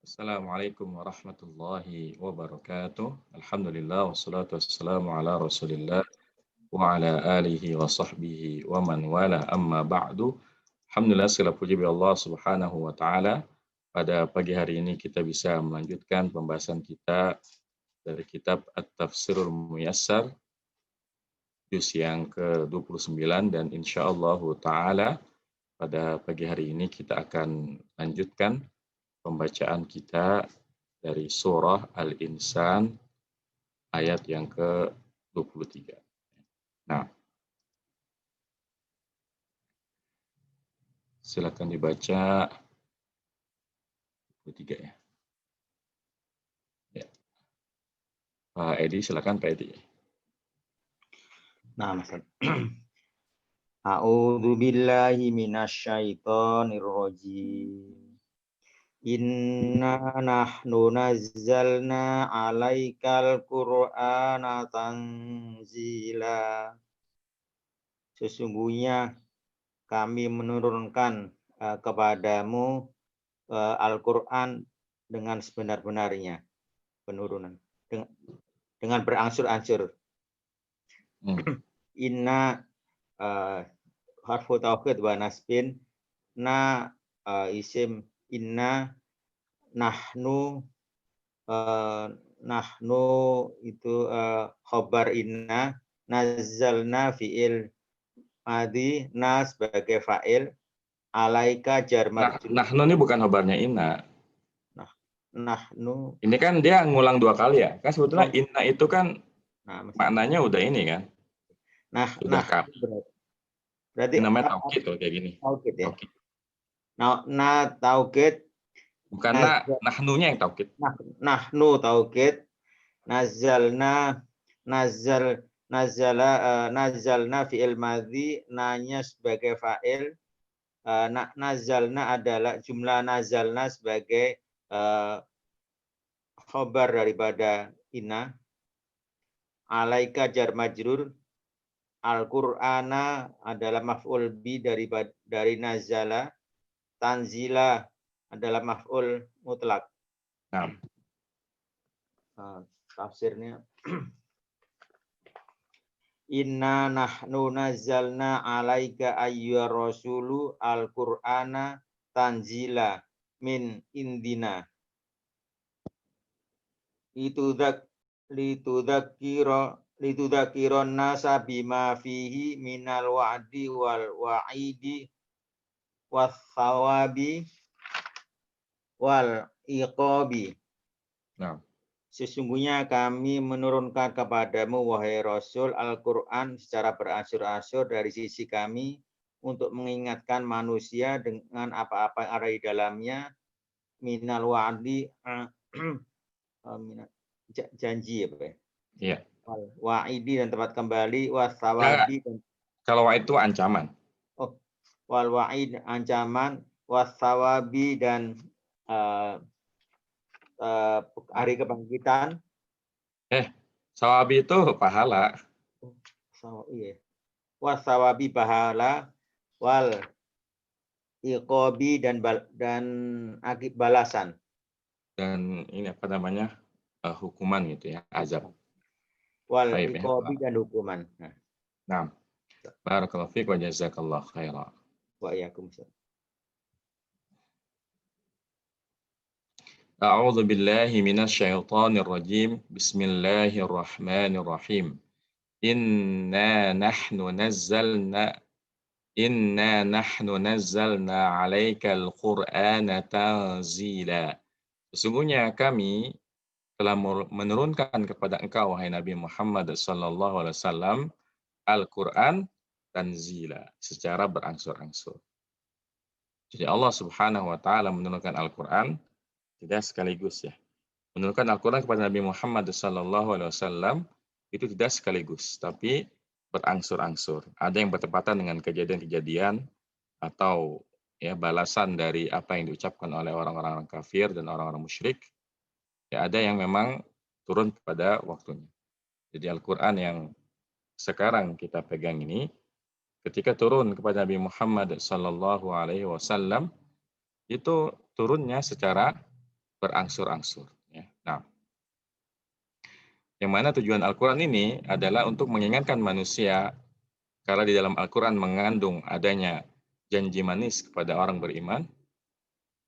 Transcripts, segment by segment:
Assalamualaikum warahmatullahi wabarakatuh. Alhamdulillah wassalatu wassalamu ala Rasulillah wa ala alihi wa sahbihi wa man wala amma ba'du. Alhamdulillah segala puji bagi Allah Subhanahu wa taala. Pada pagi hari ini kita bisa melanjutkan pembahasan kita dari kitab At-Tafsirul Muyassar juz yang ke-29 dan insyaallah taala pada pagi hari ini kita akan lanjutkan pembacaan kita dari surah Al-Insan ayat yang ke-23. Nah, silakan dibaca 23 ya. Ya. Pak Edi, silakan Pak Edi. Nah, A'udzu billahi minasyaitonir rajim. Inna nahnu nazzalna 'alaikal Qur'ana tanzila. Sesungguhnya kami menurunkan kepadamu Al-Qur'an dengan sebenar-benarnya, penurunan dengan berangsur-angsur. Inna harfu taukid wa nasbin, na isim inna, nahnu itu khobar inna, nazzalna fi'il madhi, na sebagai fa'il, alaika jar majrur. Nahnu ini bukan khobarnya inna. Nahnu. Ini kan dia ngulang dua kali ya. Kan sebetulnya inna itu kan maknanya udah ini kan. Udah berarti ini namanya taukid kalau kayak gini. Taukid ya. Taukid. Nah, taukid. Bukan nahnunya yang taukid. Nahnu taukid. Nazalna fi'il madhi, nanya sebagai fa'il. Nazalna adalah jumlah nazalna sebagai khobar daripada inna. Alaika jar majrur. Al-Qur'ana adalah maf'ul bi dari nazala. Tanzila adalah maf'ul mutlak. Nah. Tafsirnya Inna nahnu nazzalna 'alaika ayyuhar rasulu al-Qur'ana tanzila min indina. Litudzakiron nasa bima fihi minal wa'di wal wa'idi was sawabi wal iqabi. Nah. Sesungguhnya kami menurunkan kepadamu wahai Rasul Al-Qur'an secara berangsur-angsur dari sisi kami untuk mengingatkan manusia dengan apa-apa yang ada di dalamnya, minal wa'di janji ya Pak ya. Iya. Wa'idi dan tempat kembali, wasawabi dan kalau wa'id itu ancaman. Oh, wal wa'id ancaman, wasawabi dan hari kebangkitan. Sawabi itu pahala. Iya. Wasawabi pahala, wal iqabi dan akib balasan. Dan ini apa namanya? Hukuman gitu ya, azab. Wal iqabi dan hukuman. Nah. Barakallahu fiik wa jazakallahu khairan. Wa iyyakum. A'udzu billahi minasyaitonir rajim. Bismillahirrahmanirrahim. Inna nahnu nazzalna 'alaikal Qur'ana tanzila. Sesungguhnya kami telah menurunkan kepada engkau wahai Nabi Muhammad sallallahu alaihi wasallam Al-Qur'an tanzila, secara berangsur-angsur. Jadi Allah Subhanahu wa taala menurunkan Al-Qur'an tidak sekaligus ya. Menurunkan Al-Qur'an kepada Nabi Muhammad sallallahu alaihi wasallam itu tidak sekaligus, tapi berangsur-angsur. Ada yang bertepatan dengan kejadian-kejadian atau ya balasan dari apa yang diucapkan oleh orang-orang kafir dan orang-orang musyrik. Ya, ada yang memang turun pada waktunya. Jadi Al-Qur'an yang sekarang kita pegang ini ketika turun kepada Nabi Muhammad sallallahu alaihi wasallam itu turunnya secara berangsur-angsur. Ya. Nah, yang mana tujuan Al-Quran ini adalah untuk mengingatkan manusia karena di dalam Al-Quran mengandung adanya janji manis kepada orang beriman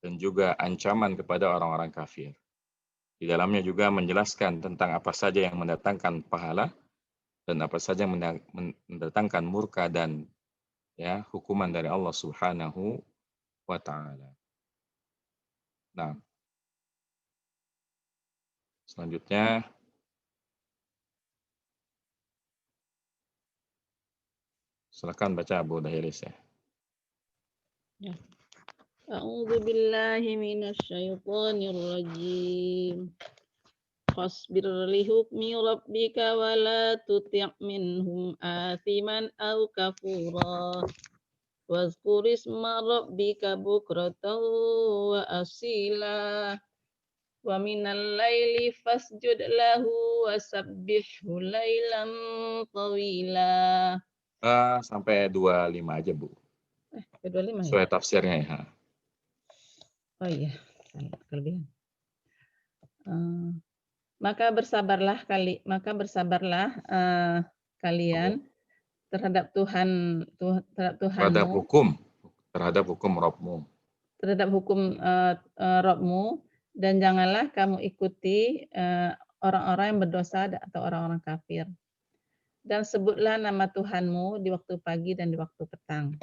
dan juga ancaman kepada orang-orang kafir. Di dalamnya juga menjelaskan tentang apa saja yang mendatangkan pahala dan apa saja yang mendatangkan murka dan ya hukuman dari Allah Subhanahu wa taala. Nah, selanjutnya silakan baca Abu Dahiris ya. Ya. A'udzu billahi minasyaitonir rajim. Fasbir li hukmi rabbika wa la tuti' minhum athiman aw kafura. Wazkur isma rabbika bukratan wa asila. Wa minal laili fasjud lahu wa sabbihhu lailan tawila. Sampai 25 aja, Bu. 25 ya? Sesuai tafsirnya ya. Oh iya, kelebihan. Maka bersabarlah kalian terhadap Terhadap Tuhanmu, hukum Rabbmu. terhadap hukum Rabbmu, dan janganlah kamu ikuti orang-orang yang berdosa atau orang-orang kafir. Dan sebutlah nama Tuhanmu di waktu pagi dan di waktu petang.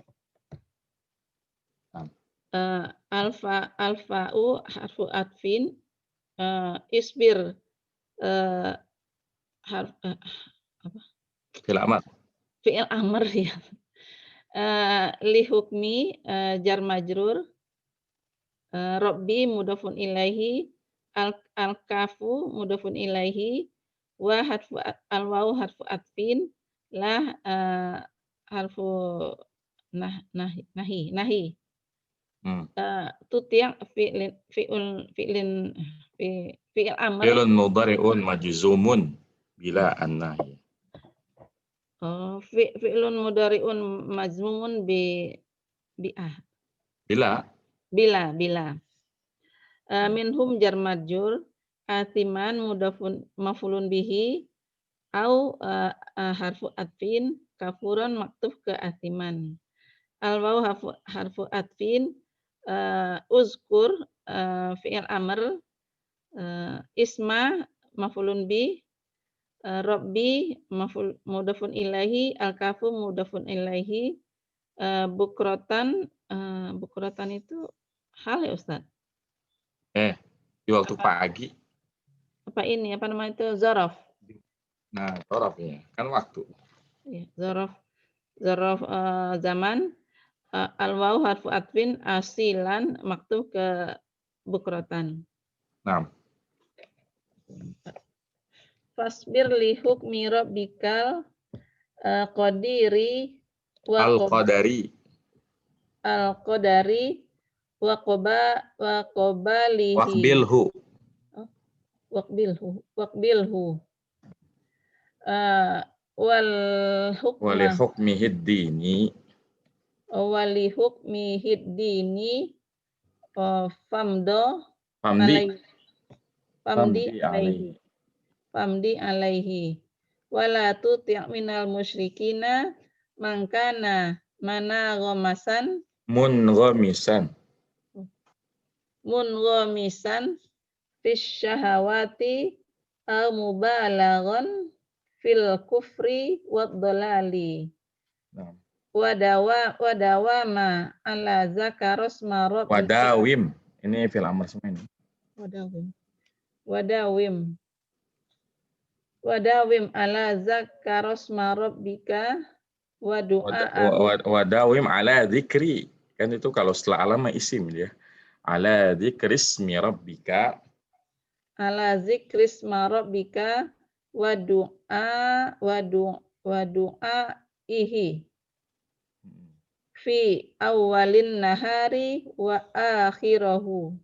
Alfa'u harfu atfin, isbir Fi'il amr. Fi'il amr ya. Li hukmi jar majrur, Rabbi mudhafun ilaihi, al-kafu mudhafun ilaihi, wa harfu al-wawu harfu atfin, lah harfu nahi. Tuti' fi'il amr. Fi'lun mudhari'un majzumun bila an-nahi. Fi'lun mudhari'un majzumun bila. Minhum jar majrur, atiman mudhafun maf'ulun bihi, au harfu atfin, kafuran maktuf ke atiman. Al-wawu harfu atfin, uzkur fi'il amr, isma maf'ulun bi, Rabbi mudhafun ilaihi, al-kafu mudhafun ilaihi, bukrotan itu hal ya Ustaz? Di waktu pagi. Apa namanya itu? Zorof. Nah, zorof ya, kan waktu. Ya, zorof zaman, al-wawu harfu atfin, asilan maktub ke bukrotan. Nah. Fasbir li hukmi rabbikal qadiri wa al-qadari wa qabalihi. Waqbilhu. Wal hukmihid dini. Wali hukmihid dini famdi alaihi. Wala tuti' minal musyrikina man kana munghamisan fis syahawati au mubalaghan fil kufri wad dhalali. Wadawama ala zakaros marot. Wadawim. Ini fil amr semua ini. Wadawim ala zakaros marabbika wa du'a. Wadawim ala dzikri. Kan itu kalau setelah alama isim dia. Ala dzikrismi rabbika. Ala dzikrismi rabbika wa du'a ihi. Fi awalin nahari wa akhirahu.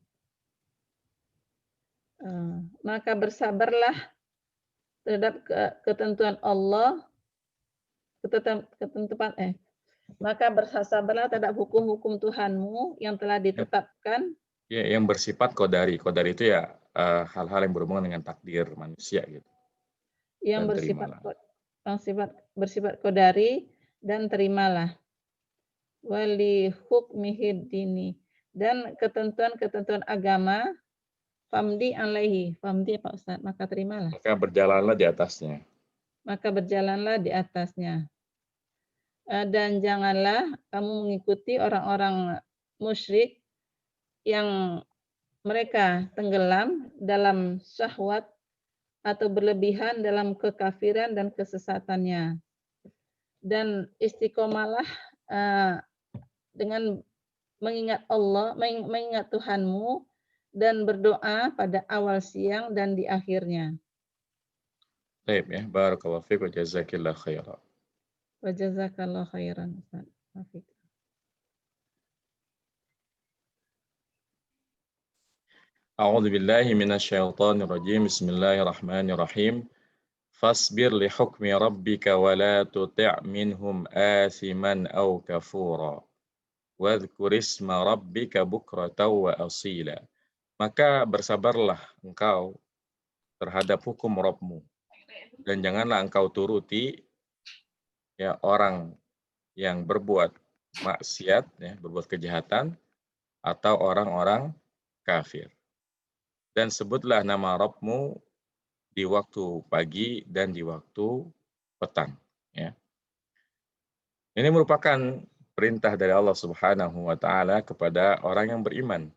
Maka bersabarlah terhadap ketentuan Allah, maka bersabarlah terhadap hukum-hukum Tuhanmu yang telah ditetapkan Ya, yang bersifat qadari. Qadari itu ya hal-hal yang berhubungan dengan takdir manusia gitu. Yang Dan bersifat terimalah. bersifat qadari dan terimalah. Wali hukmihi dini, dan ketentuan-ketentuan agama, famdi alaihi. Famdi Pak Ustaz, maka terimalah. Maka berjalanlah di atasnya. Maka berjalanlah di atasnya. Dan janganlah kamu mengikuti orang-orang musyrik yang mereka tenggelam dalam syahwat atau berlebihan dalam kekafiran dan kesesatannya. Dan istiqomalah dengan mengingat Allah, mengingat Tuhanmu, dan berdoa pada awal siang dan di akhirnya. Baik ya, barakallahu fiik wa jazakillahu khairan. Wa jazakallahu khairan. Ustaz. Afiq. A'udzu billahi minasyaitonir rajim. Bismillahirrahmanirrahim. Fasbir li hukmi rabbika wa la tuti' minhum athiman aw kafura. Wadhkur isma rabbika bukratan wa asila. Maka bersabarlah engkau terhadap hukum Rabbmu, dan janganlah engkau turuti ya orang yang berbuat maksiat, ya, berbuat kejahatan, atau orang-orang kafir. Dan sebutlah nama Rabbmu di waktu pagi dan di waktu petang. Ya. Ini merupakan perintah dari Allah Subhanahu wa Ta'ala kepada orang yang beriman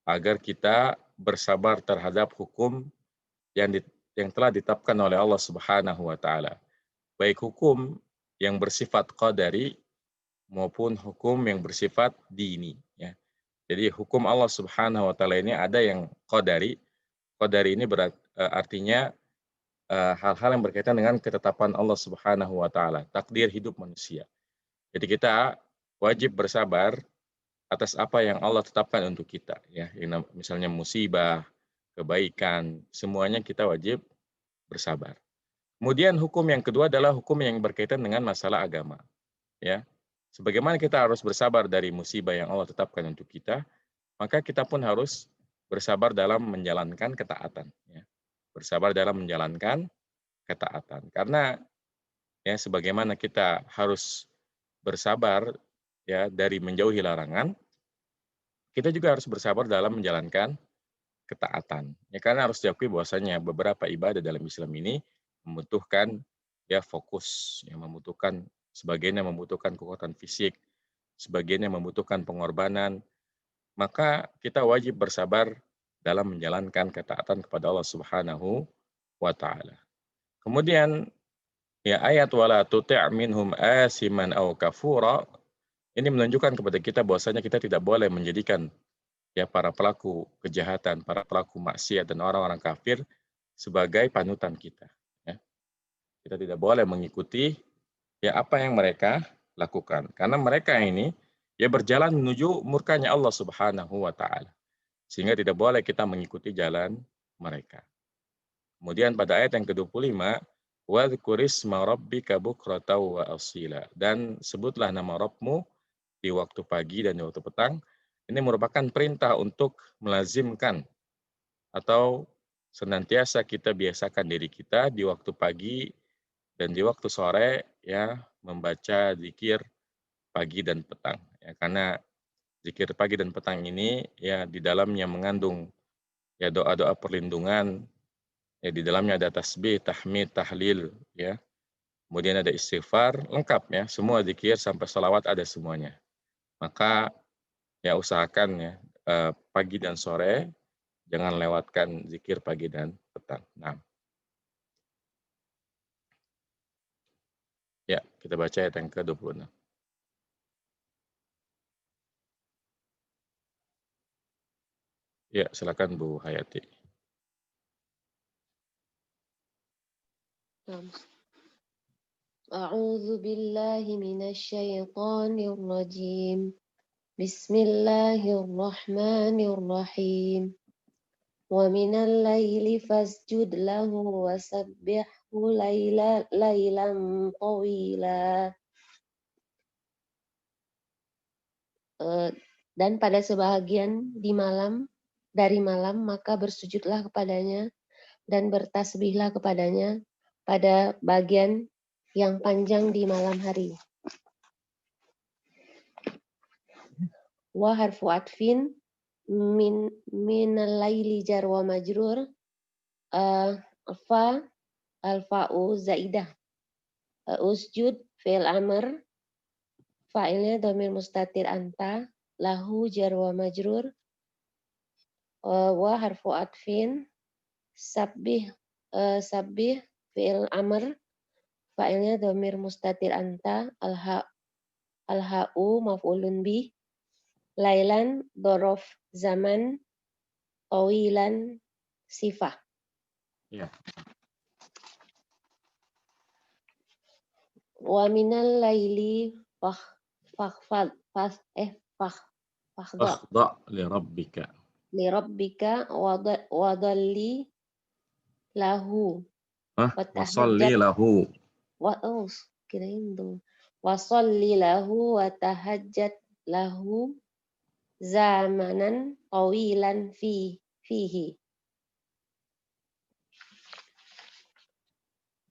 agar kita bersabar terhadap hukum yang telah ditetapkan oleh Allah Subhanahu wa Ta'ala, baik hukum yang bersifat qadari maupun hukum yang bersifat dini. Ya. Jadi hukum Allah Subhanahu wa Ta'ala ini ada yang qadari. Qadari ini artinya hal-hal yang berkaitan dengan ketetapan Allah Subhanahu wa Ta'ala, takdir hidup manusia. Jadi kita wajib bersabar atas apa yang Allah tetapkan untuk kita, ya. Misalnya musibah, kebaikan, semuanya kita wajib bersabar. Kemudian hukum yang kedua adalah hukum yang berkaitan dengan masalah agama, ya. Sebagaimana kita harus bersabar dari musibah yang Allah tetapkan untuk kita, maka kita pun harus bersabar dalam menjalankan ketaatan, ya. Bersabar dalam menjalankan ketaatan. Karena ya sebagaimana kita harus bersabar ya dari menjauhi larangan, kita juga harus bersabar dalam menjalankan ketaatan. Ya karena harus diakui bahwasanya beberapa ibadah dalam Islam ini membutuhkan ya fokus, yang membutuhkan sebagian yang membutuhkan kekuatan fisik, sebagian yang membutuhkan pengorbanan, maka kita wajib bersabar dalam menjalankan ketaatan kepada Allah Subhanahu wa Ta'ala. Kemudian ya ayat wala tuti' minhum asiman aw kafura ini menunjukkan kepada kita bahwasanya kita tidak boleh menjadikan ya para pelaku kejahatan, para pelaku maksiat dan orang-orang kafir sebagai panutan kita. Ya. Kita tidak boleh mengikuti ya apa yang mereka lakukan, karena mereka ini ya berjalan menuju murkanya Allah Subhanahu wa Ta'ala, sehingga tidak boleh kita mengikuti jalan mereka. Kemudian pada ayat yang ke-25, wadhkur isma rabbika bukratan wa asila, dan sebutlah nama Rabbmu di waktu pagi dan di waktu petang. Ini merupakan perintah untuk melazimkan atau senantiasa kita biasakan diri kita di waktu pagi dan di waktu sore ya membaca zikir pagi dan petang. Ya, karena zikir pagi dan petang ini ya di dalamnya mengandung ya doa-doa perlindungan, ya di dalamnya ada tasbih, tahmid, tahlil, ya. Kemudian ada istighfar, lengkap ya, semua zikir sampai salawat ada semuanya. Maka ya usahakan ya pagi dan sore jangan lewatkan zikir pagi dan petang. Nah, ya kita baca ayat yang ke-26. Ya, silakan Bu Hayati. A'udzu billahi minasyaitonir rajim. Bismillahirrahmanirrahim. Wa minal laili fasjud lahu wasabbihhu lailan tawila. Dan pada sebahagian dari malam maka bersujudlah kepadanya dan bertasbihlah kepadanya pada bagian yang panjang di malam hari. Wa harfu atfin minal laili jar wa majrur fa al-fa'u zaidah. Usjud fi'il amr, fa'ilnya dhamir mustatir anta, lahu jar wa majrur, wa harfu atfin sabbih fi'il amr, fa'ilnya dhamir mustatir anta, al-ha'u maf'ulun bih, lailan dhorof zaman, tawilan sifah. Ya. Wa minal laili fakhda Akhda' li rabbika. li rabbika wadalli lahu Wasalli lahu. kirain dong. Wasalli lahu wa tahajjat lahu zamanan tawilan fihi.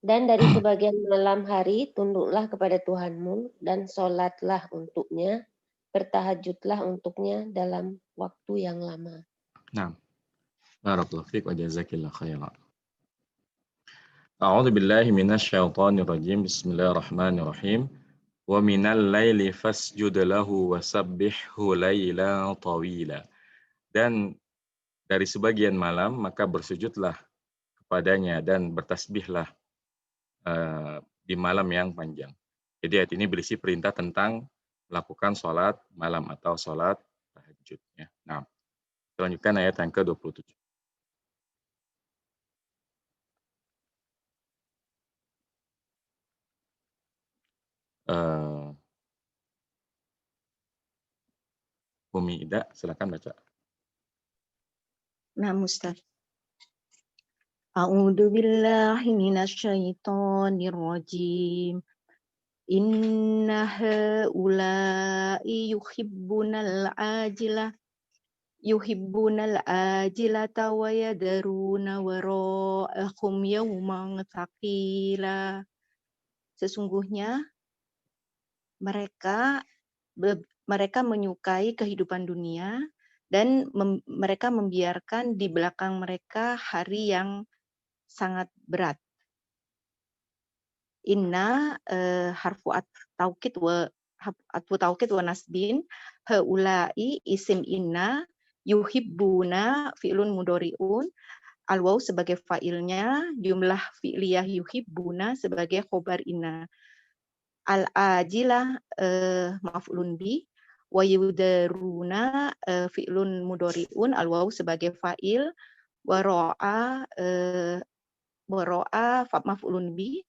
Dan dari sebagian malam hari tunduklah kepada Tuhanmu dan sholatlah untuknya, bertahajudlah untuknya dalam waktu yang lama. Nah, barakallahu fiik wa jazakillahu khairan. A'udzu billahi minasyaitonir rajim. Bismillahirrahmanirrahim. Wa minal laili fasjud lahu wasabbihhu lailan tawila. Dan dari sebagian malam maka bersujudlah kepadanya dan bertasbihlah di malam yang panjang. Jadi ayat ini berisi perintah tentang melakukan sholat malam atau sholat tahajud. Ya. Nah, selanjutnya ayat yang ke-27. Umi Ida, silakan baca. Nah, Ustaz. A'udzu billahi minasyaitonir rajim. Inna haula'i yuhibbunal ajilata wa yadaruna wara'ahum yawman thaqila. Sesungguhnya mereka menyukai kehidupan dunia dan mereka membiarkan di belakang mereka hari yang sangat berat. Inna harfu taukid wa nasbin, haula'i isim inna, yuhibbuna fi'lun mudhari'un, al-waw sebagai fa'ilnya, jumlah fi'liyah yuhibbuna sebagai khobar inna. Al-ajilah maf'ulun bi, wa yudaruna fi'lun mudhari'un, al-waw sebagai fa'il, wara'a maf'ulun bi,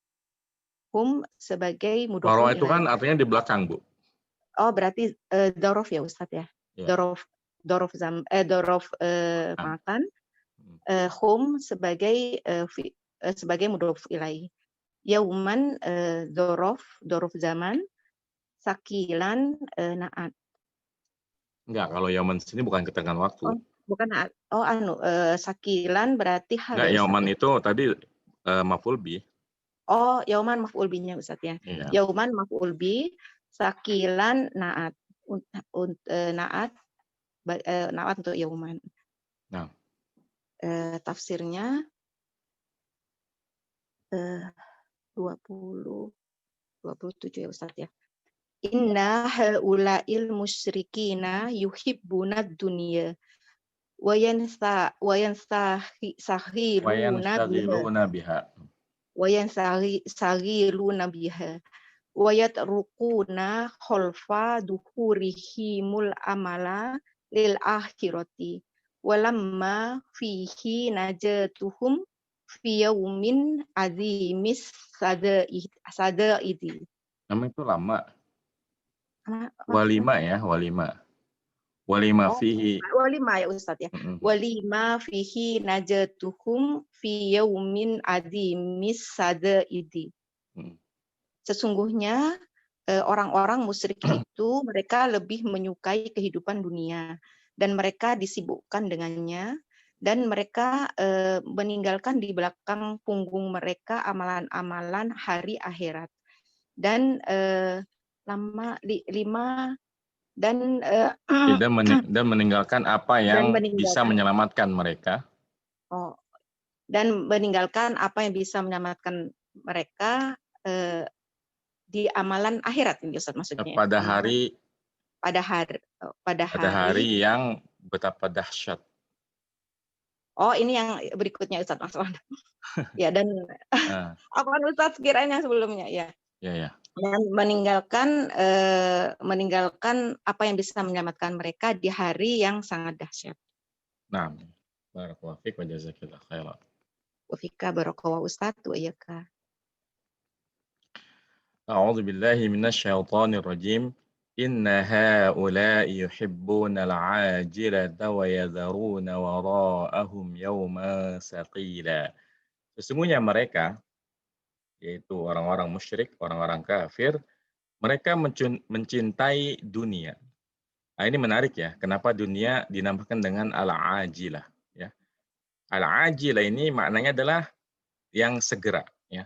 hum sebagai mudhofun Waro itu kan artinya di belakang, Bu. Oh, berarti dorof ya Ustadz ya. Ya. Dorof makan. Hum sebagai mudhof ilaih. Yauman dorof zaman. Sakilan naat. Enggak, kalau yauman sini bukan keterangan waktu. Oh, bukan naat. Oh, sakilan berarti hal. Enggak, yauman itu tadi maf'ul bi. Oh, yauman maf'ul binya Ustadz ya. Iya. Yauman maf'ul bi, sakilan naat. Naat untuk yauman. Nah. Tafsirnya 27 ya Ustadz ya. Inna haula'il musyrikina yuhibbunad dunya wa yansahiluna biha wa yatrukuna khalfa duhurihimul amala lil akhirati walamma fihi najatuhum fi yaumin azimis sadaidi. Nama itu lama. Walima ya, walima. Walima fihi. Walima ya Ustadz ya. Walima fihi najatuhum fi yaumin azimis sadaidi. Sesungguhnya orang-orang musyrik itu mereka lebih menyukai kehidupan dunia dan mereka disibukkan dengannya dan mereka meninggalkan di belakang punggung mereka amalan-amalan hari akhirat. Dan dan meninggalkan apa yang bisa menyelamatkan mereka. Dan meninggalkan apa yang bisa menyelamatkan mereka di amalan akhirat, Ustaz, maksudnya. Pada hari yang betapa dahsyat. Oh, ini yang berikutnya, Ustaz, maksudnya. Ya, dan apa Ustaz kiranya sebelumnya ya. Ya. Dan meninggalkan apa yang bisa menyelamatkan mereka di hari yang sangat dahsyat. Nah, barakallahu fiik wa jazakillahu khairan. Wa fika barakallahu Ustaz wa iyyaka. A'udzu billahi minasyaitonir rajim. Inna haula'i yuhibbuna al-'ajilata wa yadharuna wara'ahum yawma saqila. Sesungguhnya mereka, yaitu orang-orang musyrik, orang-orang kafir, mereka mencintai dunia. Nah, ini menarik ya, kenapa dunia dinamakan dengan al-'ajilah ya. Al-'ajilah ini maknanya adalah yang segera ya.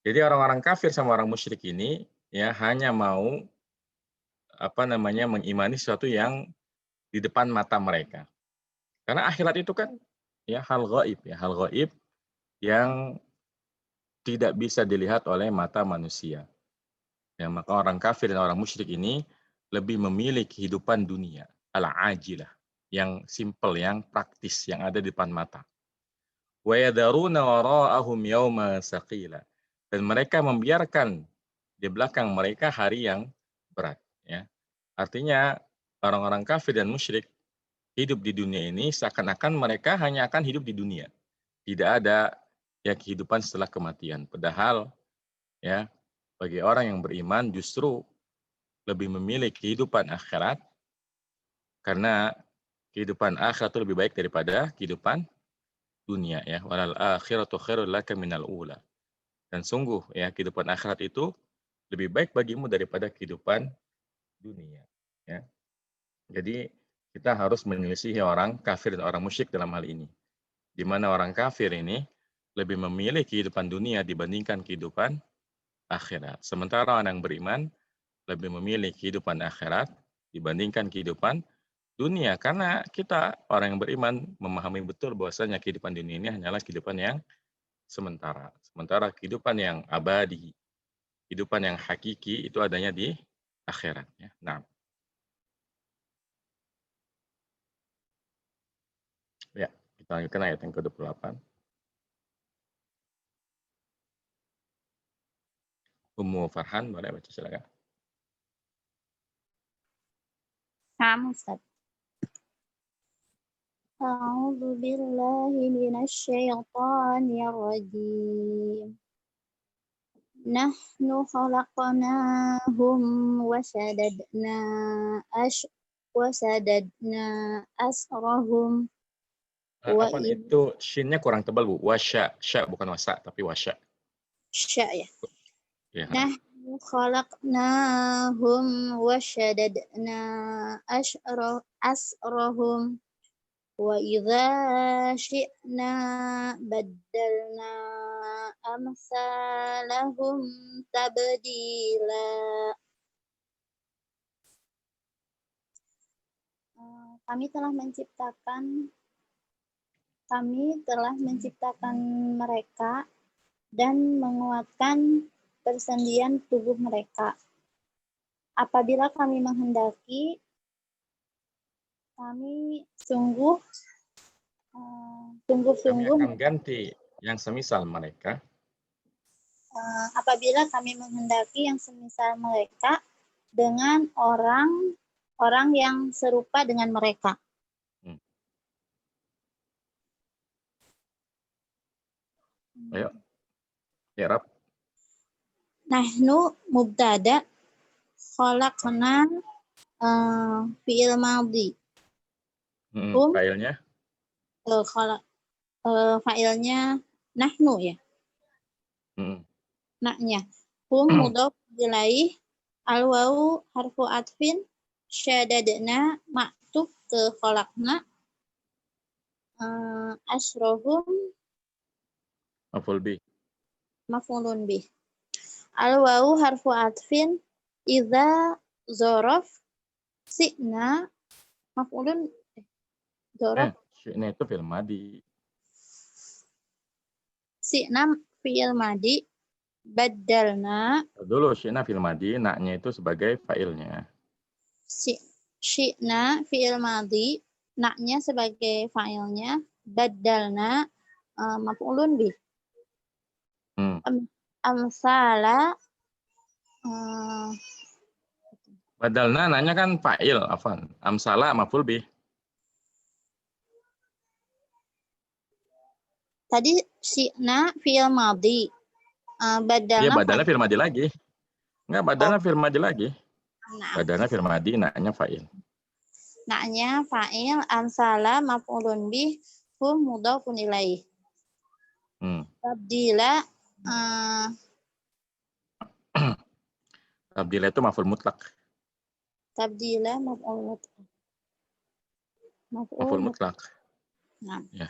Jadi orang-orang kafir sama orang musyrik ini ya hanya mau mengimani sesuatu yang di depan mata mereka. Karena akhirat itu kan ya hal gaib yang tidak bisa dilihat oleh mata manusia. Ya, maka orang kafir dan orang musyrik ini lebih memilih kehidupan dunia, al-ajilah, yang simple, yang praktis, yang ada di depan mata. Wa yadaruna wara'ahum yawma saqila. Dan mereka membiarkan di belakang mereka hari yang berat. Ya. Artinya orang-orang kafir dan musyrik hidup di dunia ini seakan-akan mereka hanya akan hidup di dunia. Tidak ada ya kehidupan setelah kematian. Padahal ya bagi orang yang beriman justru lebih memilih kehidupan akhirat karena kehidupan akhirat itu lebih baik daripada kehidupan dunia ya. Walal akhiratu khairul laka minal ula. Dan sungguh ya kehidupan akhirat itu lebih baik bagimu daripada kehidupan dunia ya. Jadi kita harus menyelisihi orang kafir dan orang musyrik dalam hal ini. Di mana orang kafir ini lebih memilih kehidupan dunia dibandingkan kehidupan akhirat. Sementara orang yang beriman lebih memilih kehidupan akhirat dibandingkan kehidupan dunia. Karena kita orang yang beriman memahami betul bahwasanya kehidupan dunia ini hanyalah kehidupan yang sementara. Sementara kehidupan yang abadi, kehidupan yang hakiki itu adanya di akhirat. Ya. Nah, ya, kita lanjutkan ayat yang ke-28. Ummu Farhan, boleh baca silakan. Ustaz. A'udzu billahi minasyaitonir rajim. Nahnu khalaqnahum wa sadadna asrahum. Apa itu shinnya kurang tebal Bu? Wasya, sya bukan wasa tapi wasya. Sya ya. Ya. Nahnu khalaqnahum wa sadadna asrahum. Wa idza syi'na baddalna amsalahum tabdila. Kami telah menciptakan mereka dan menguatkan persendian tubuh mereka. Apabila kami menghendaki, kami sungguh kami akan ganti yang semisal mereka. Apabila kami menghendaki yang semisal mereka dengan orang yang serupa dengan mereka. Ayo. Ya, Rab. Nahnu mubtada khalaqna fi'il madhi. Failnya? Failnya nahnu ya. Naknya. Hum mudhof ilaih Al-wawu harfu atfin, syadadna maktub ke kholakna, asrohum Maf'ul bih. maf'ulun bih. Al-wawu harfu atfin, idza zorof, si'na maf'ulun zorof, Syi'na itu fi'il madi. si'na fi'il madi, baddalna, Dulu syi'na fi'il madi, naknya itu sebagai fa'ilnya. syi'na fi'il madi, naknya sebagai fa'ilnya, baddalna maf'ulun bih. Amsala Badalna naknya kan fa'il, afan. Amsala maf'ul bih. tadi syi'na fi'il madi. Iya, Badalna badalnya fi'il madi lagi. Enggak, badalnya fi'il madi lagi. nah, Badalnya fi'il madi, naknya fa'il. naknya fa'il, amsala maf'ulun bih, hum mudhafun ilaih. Tabdila Tabdila itu maf'ul mutlak. tabdila maf'ul Maf'ul mutlak. Nah. Ya.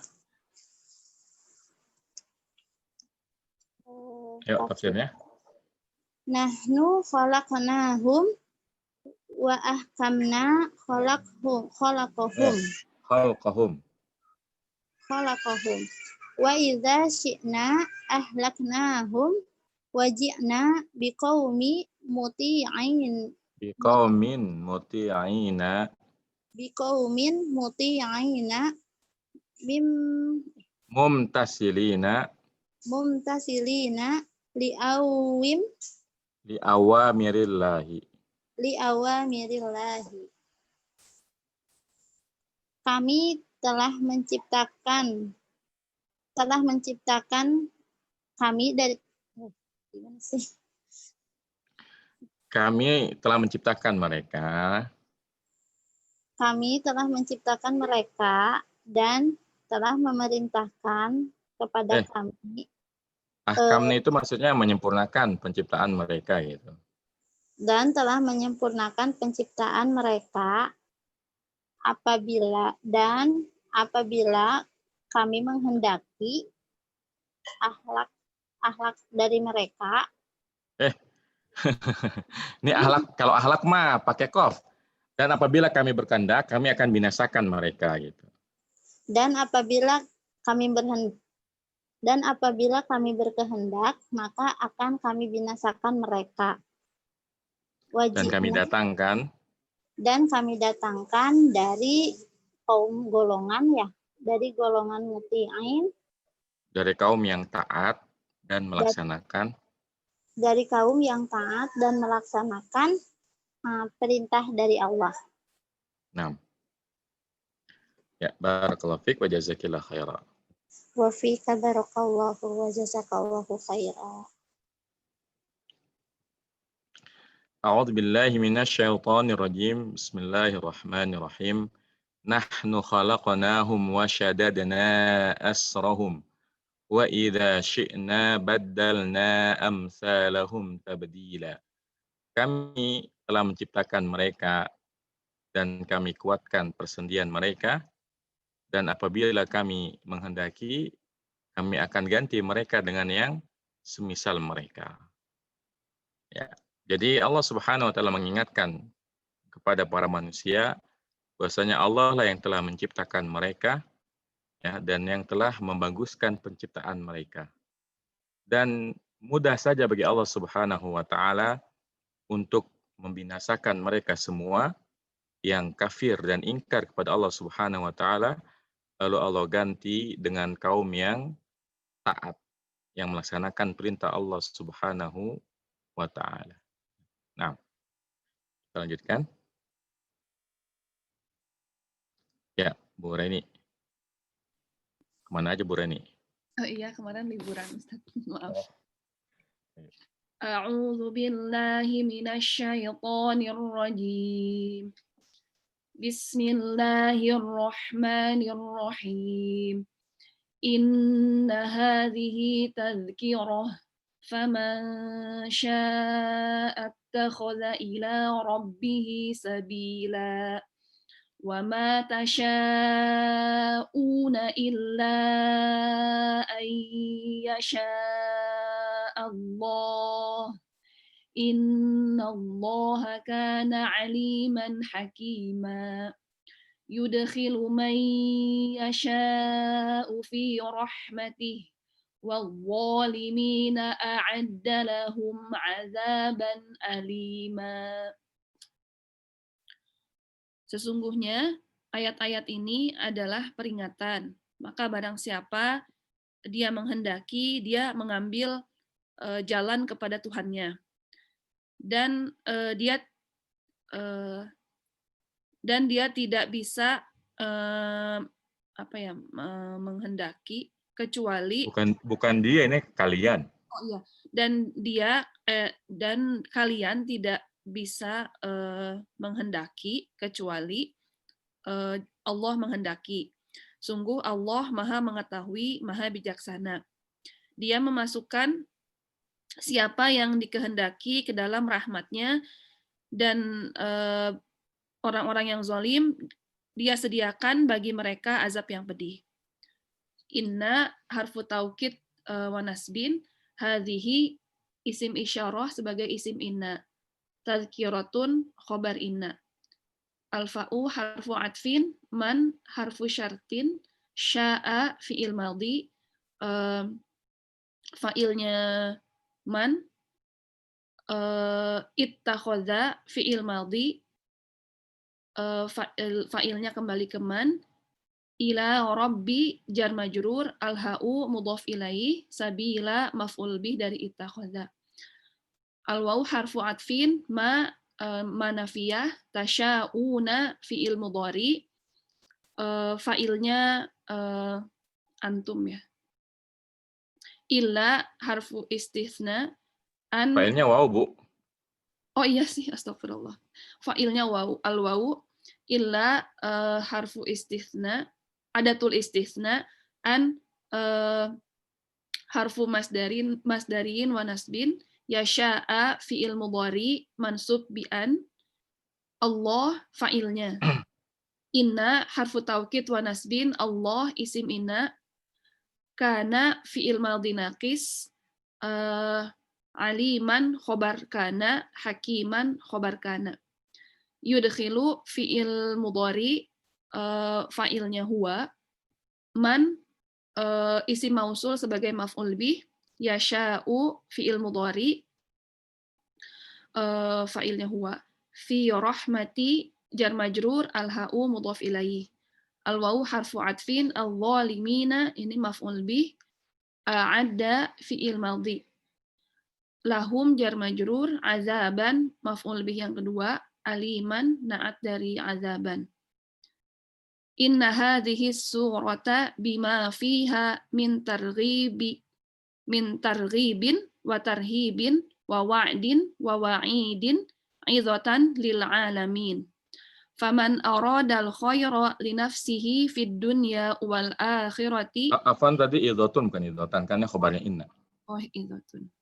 Yuk tafsirnya. Nahnu khalaqnahum wa ahkamna khalaqahum khalaqahum wa idza syi'na ahlaknahum wa ji'na biqaumi muti'in Biqaumin muti'ina mumtasilina liawamirillahi. Kami telah menciptakan kami dari gimana sih? Kami telah menciptakan mereka. Kami telah menciptakan mereka dan telah memerintahkan kepada kami. Ahkamnya itu maksudnya menyempurnakan penciptaan mereka gitu. Dan telah menyempurnakan penciptaan mereka apabila kami menghendaki akhlak dari mereka. Ini akhlak, kalau akhlak mah pakai qaf. Dan apabila kami berkehendak, kami akan binasakan mereka gitu. Dan apabila kami berkehendak, maka akan kami binasakan mereka. Dan kami datangkan dari kaum golongan dari golongan muti'in, dari kaum yang taat dan melaksanakan perintah dari Allah. Nah. Ya, barakallahu fiik wa jazakillahu khairan. Wa fika barakallahu wa jazakallahu khairan. A'udzu billahi minasyaitonir rajim. Bismillahirrahmanirrahim. Nahnu khalaqnahum wa shaddadna asrahum wa idza syi'na baddalna amsalahum tabdila. Kami telah menciptakan mereka dan kami kuatkan persendian mereka, dan apabila kami menghendaki, kami akan ganti mereka dengan yang semisal mereka. Ya. Jadi Allah Subhanahu wa taala mengingatkan kepada para manusia bahwasanya Allah lah yang telah menciptakan mereka, ya, dan yang telah membaguskan penciptaan mereka. Dan mudah saja bagi Allah Subhanahu wa taala untuk membinasakan mereka semua yang kafir dan ingkar kepada Allah Subhanahu wa taala, lalu Allah ganti dengan kaum yang taat, yang melaksanakan perintah Allah Subhanahu wa taala. Nah, kita lanjutkan. Ya, Bu Reni. Kemana aja Bu Reni? Oh iya, kemarin liburan, Ustaz. Maaf. A'udzu billahi minasyaitonir rajim. Bismillahirrahmanirrahim. Inna hadhihi tadhkirah faman syaa'a اتخذ إلى ربه سبيلا وما تشاءون إلا أن يشاء الله إن الله كان عليما حكيما يدخل من يشاء في رحمته والظالمين أعد لهم عذابا أليما. Sesungguhnya ayat-ayat ini adalah peringatan. Maka barang siapa dia menghendaki, dia mengambil jalan kepada Tuhannya. Dan dia tidak bisa menghendaki kecuali bukan dia, ini kalian. Oh iya. Dan kalian tidak bisa menghendaki kecuali Allah menghendaki. Sungguh Allah Maha mengetahui, Maha bijaksana. Dia memasukkan siapa yang dikehendaki ke dalam rahmat-Nya, dan orang-orang yang zalim dia sediakan bagi mereka azab yang pedih. Inna harfu taukid wa nasbin, hadhihi isim isyarah sebagai isim inna. Tazkiratun khobar inna. Al-fa'u harfu atfin, man harfu syartin, sya'a fi'il madhi, fa'ilnya man, ittakhadha fi'il madhi, fa'ilnya kembali ke man, ila rabbi jar majrur, al-ha'u mudhaf ilaih, sabila maf'ul bih dari ittakhadha. Al-wawu harfu atfin, manafiyah, tasya'una fi'il mudhari, fa'ilnya antum ya. Illa harfu istitsna, Fa'ilnya waw, Bu. Oh iya sih, astagfirullah. Fa'ilnya wawu, al-wawu, illa harfu istitsna, adatul istitsna, harfu masdarin wa nasbin, yasha'a fi'il mudhari mansub bi an, Allah fa'ilnya. Inna harfu taukid wa nasbin, Allah isim inna, kana fi'il madhi naqis, aliman khobar kana, hakiman khobar kana. Yudkhilu fi'il mudhari, fa'ilnya huwa, man isim mausul sebagai maf'ul bih, yasha'u fi'il mudhari, fa'ilnya huwa, fi rahmati jar majrur, al-ha'u mudhaf ilaih, al-wawu harfu atfin, al-zalimina ini maf'ul bih, a'adda fi'il madhi, lahum jar majrur, azaban maf'ul bih yang kedua, aliman na'at dari azaban. Inna hadhihi surata bima fiha min targhibin wa tarhibin wa wa'din wa wa'idin idhatan lil alamin. Faman aradal khaira li nafsihi fid dunya wal akhirati. Afwan tadi idhatun bukan idhatan, karena khabarnya inna. Oh, idhatun.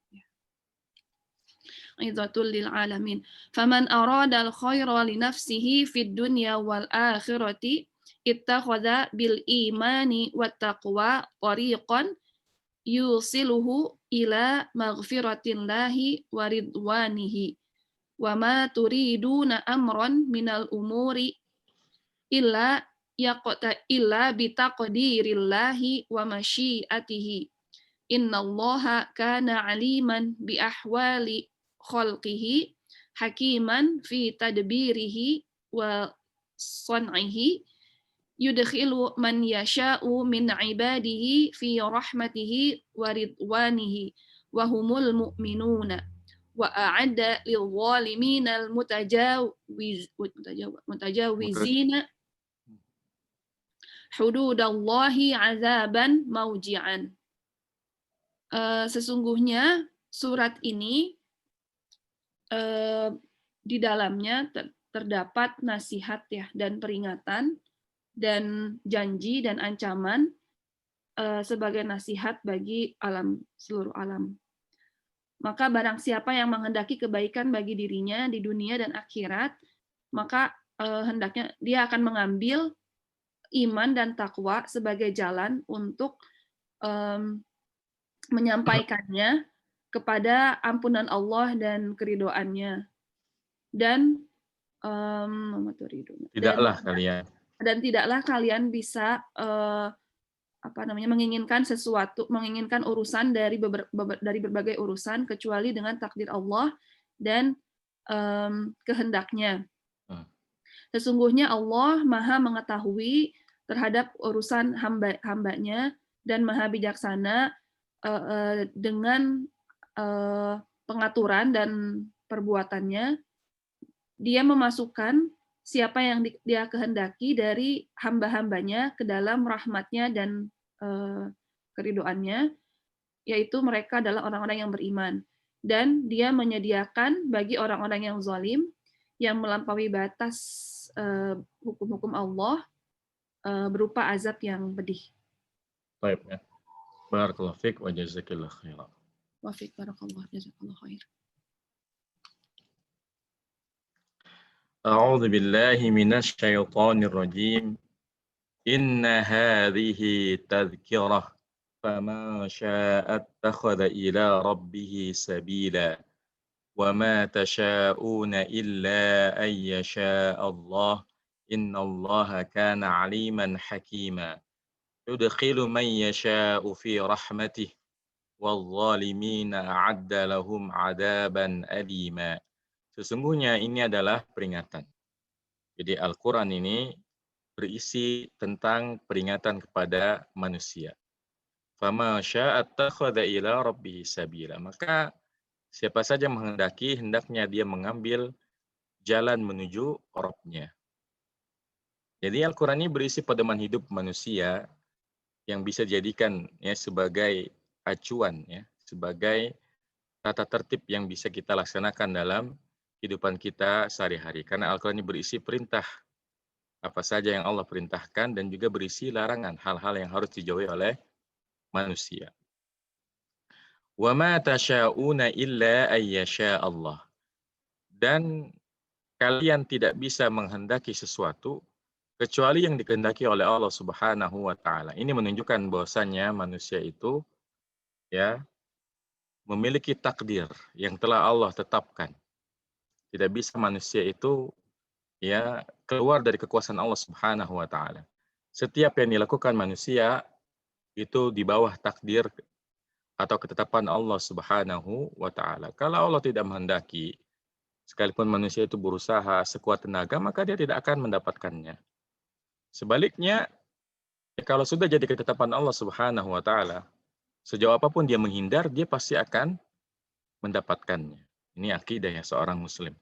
Idhatul lil alamin. Faman aradal khaira li nafsihi fid dunya wal akhirati ittakhadha bil imani wat taqwa tariqan yusiluhu ila maghfiratillahi wa ridwanihi wa ma turiduna amran minal umuri illa bitaqdirillahi wa masyiatihi innallaha kana aliman bi ahwali khalqihi hakiman fi tadbirihi wa san'ihi yudkhilu man yasha'u min ibadihi fi rahmatihi wa ridwanihi wa humul mu'minuna wa a'adda lil zalimina al mutajawizina hududallahi azaban mauji'an. Sesungguhnya surat ini di dalamnya terdapat nasihat ya dan peringatan dan janji dan ancaman sebagai nasihat bagi seluruh alam. Maka barang siapa yang menghendaki kebaikan bagi dirinya di dunia dan akhirat, maka hendaknya dia akan mengambil iman dan takwa sebagai jalan untuk menyampaikannya kepada ampunan Allah dan keridoannya. Dan tidaklah kalian bisa menginginkan urusan dari berbagai urusan kecuali dengan takdir Allah dan kehendaknya. Sesungguhnya Allah Maha mengetahui terhadap urusan hambanya dan Maha bijaksana dengan pengaturan dan perbuatannya. Dia memasukkan siapa yang dia kehendaki dari hamba-hambanya ke dalam rahmatnya dan keridoannya, yaitu mereka adalah orang-orang yang beriman. Dan dia menyediakan bagi orang-orang yang zalim, yang melampaui batas hukum-hukum Allah, berupa azab yang pedih. Baik, ya. Barakallahu fiik wa jazakillahu khairan. Wa fiik barakallahu jazakallahu khair. أعوذ بالله من الشيطان الرجيم إن هذه تذكرة فمن شاء اتخذ إلى ربه سبيلا وما تشاءون إلا أن يشاء الله إن الله كان عليما حكيما يدخل من يشاء في رحمته والظالمين أعد لهم عذابا أليما. Sesungguhnya ini adalah peringatan. Jadi Al-Quran ini berisi tentang peringatan kepada manusia. Fama syaa'a attakhadha ila rabbih sabila. Maka siapa saja menghendaki, hendaknya dia mengambil jalan menuju Rabb-nya. Jadi Al-Quran ini berisi pedoman hidup manusia yang bisa dijadikan ya sebagai acuan, ya, sebagai tata tertib yang bisa kita laksanakan dalam kehidupan kita sehari-hari. Karena Al-Quran ini berisi perintah apa saja yang Allah perintahkan dan juga berisi larangan hal-hal yang harus dijauhi oleh manusia. Wa ma tasyauna illa ayyasha Allah. Dan kalian tidak bisa menghendaki sesuatu kecuali yang dikehendaki oleh Allah Subhanahu wa taala. Ini menunjukkan bahwasannya manusia itu ya memiliki takdir yang telah Allah tetapkan. Tidak bisa manusia itu ya keluar dari kekuasaan Allah Subhanahu wa taala. Setiap yang dilakukan manusia itu di bawah takdir atau ketetapan Allah Subhanahu wa taala. Kalau Allah tidak menghendaki, sekalipun manusia itu berusaha sekuat tenaga, maka dia tidak akan mendapatkannya. Sebaliknya, kalau sudah jadi ketetapan Allah Subhanahu wa taala, sejauh apapun dia menghindar, dia pasti akan mendapatkannya. Ini akidah ya seorang muslim.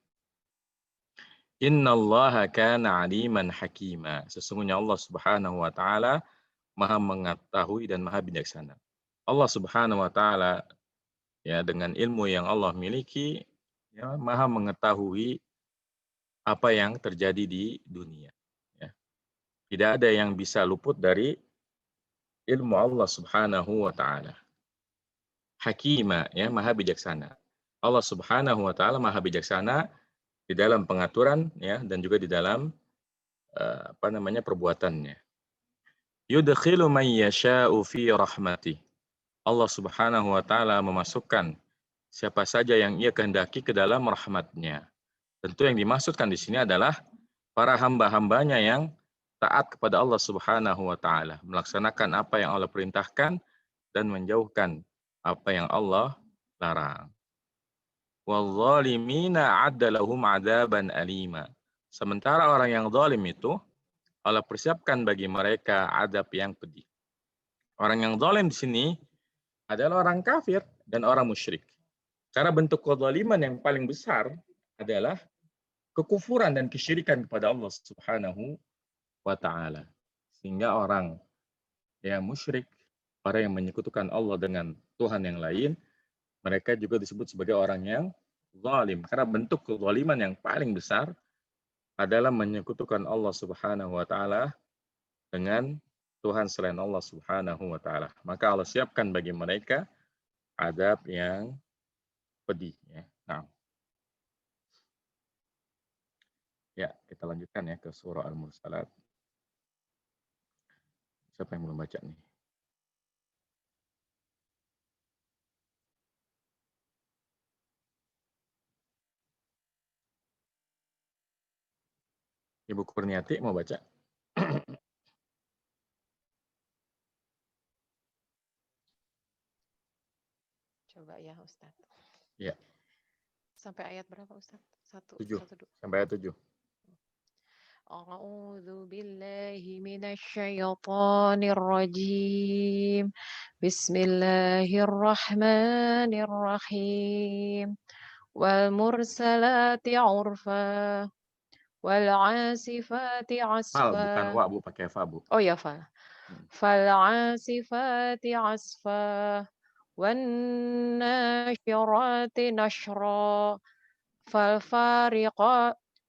Innallaha kana aliman hakima. Sesungguhnya Allah Subhanahu wa taala Maha mengetahui dan Maha bijaksana. Allah Subhanahu wa taala ya dengan ilmu yang Allah miliki ya Maha mengetahui apa yang terjadi di dunia. Ya. Tidak ada yang bisa luput dari ilmu Allah Subhanahu wa taala. Hakima ya Maha bijaksana. Allah Subhanahu wa taala Maha bijaksana di dalam pengaturan ya dan juga di dalam perbuatannya. Yudkhilu man yasha'u fi rahmatih. Allah Subhanahu wa taala memasukkan siapa saja yang ia kehendaki ke dalam rahmat-Nya. Tentu yang dimaksudkan di sini adalah para hamba-hambanya yang taat kepada Allah Subhanahu wa taala, melaksanakan apa yang Allah perintahkan dan menjauhkan apa yang Allah larang. Wadh-dhalimina 'adda lahum 'adzaban alima. Sementara orang yang zalim itu Allah persiapkan bagi mereka azab yang pedih. Orang yang zalim di sini adalah orang kafir dan orang musyrik. Karena bentuk kezaliman yang paling besar adalah kekufuran dan kesyirikan kepada Allah Subhanahu wa taala. Sehingga orang yang musyrik, orang yang menyekutukan Allah dengan Tuhan yang lain, mereka juga disebut sebagai orang yang zalim. Karena bentuk kezaliman yang paling besar adalah menyekutukan Allah Subhanahu wa taala dengan Tuhan selain Allah Subhanahu wa taala. Maka Allah siapkan bagi mereka azab yang pedih ya. Nah. Ya, kita lanjutkan ya ke surah Al-Mursalat. Siapa yang belum baca nih? Ibu Kurniati mau baca? Coba ya Ustadz. Ya. Sampai ayat berapa Ustadz? 7. Sampai ayat 7. A'udzu billahi minasy syaithanir rajim. Bismillahirrahmanirrahim. Wal mursalati 'urfa wal 'asifati Fal, 'asfa. bukan wa, Bu, pakai fa, Bu. Oh ya, fal. Fal 'asifati 'asfa wan nasyirati nashra.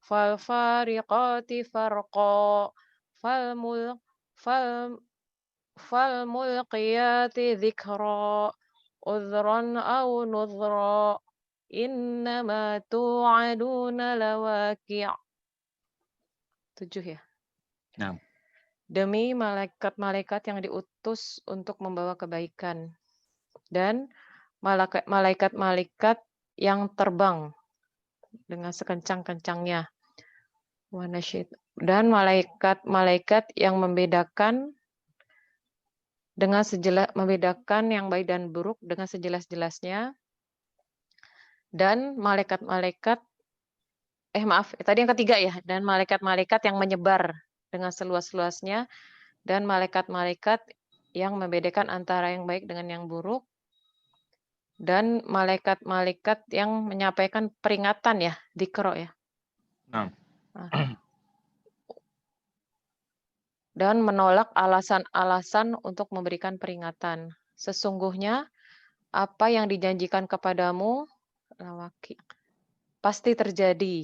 فالفارقات فرقا فالملقيات ذكرا عذرا أو نذرا إنما توعدون لواقع. 7 ya. Nah. Demi malaikat-malaikat yang diutus untuk membawa kebaikan dan malaikat-malaikat yang terbang dengan sekencang-kencangnya. Dan malaikat-malaikat yang membedakan yang baik dan buruk dengan sejelas-jelasnya. Dan malaikat-malaikat tadi yang ketiga ya, dan malaikat-malaikat yang menyebar dengan seluas-luasnya, dan malaikat-malaikat yang membedakan antara yang baik dengan yang buruk, dan malaikat-malaikat yang menyampaikan peringatan ya, dzikra ya. Nah. Dan menolak alasan-alasan untuk memberikan peringatan. Sesungguhnya apa yang dijanjikan kepadamu pasti terjadi.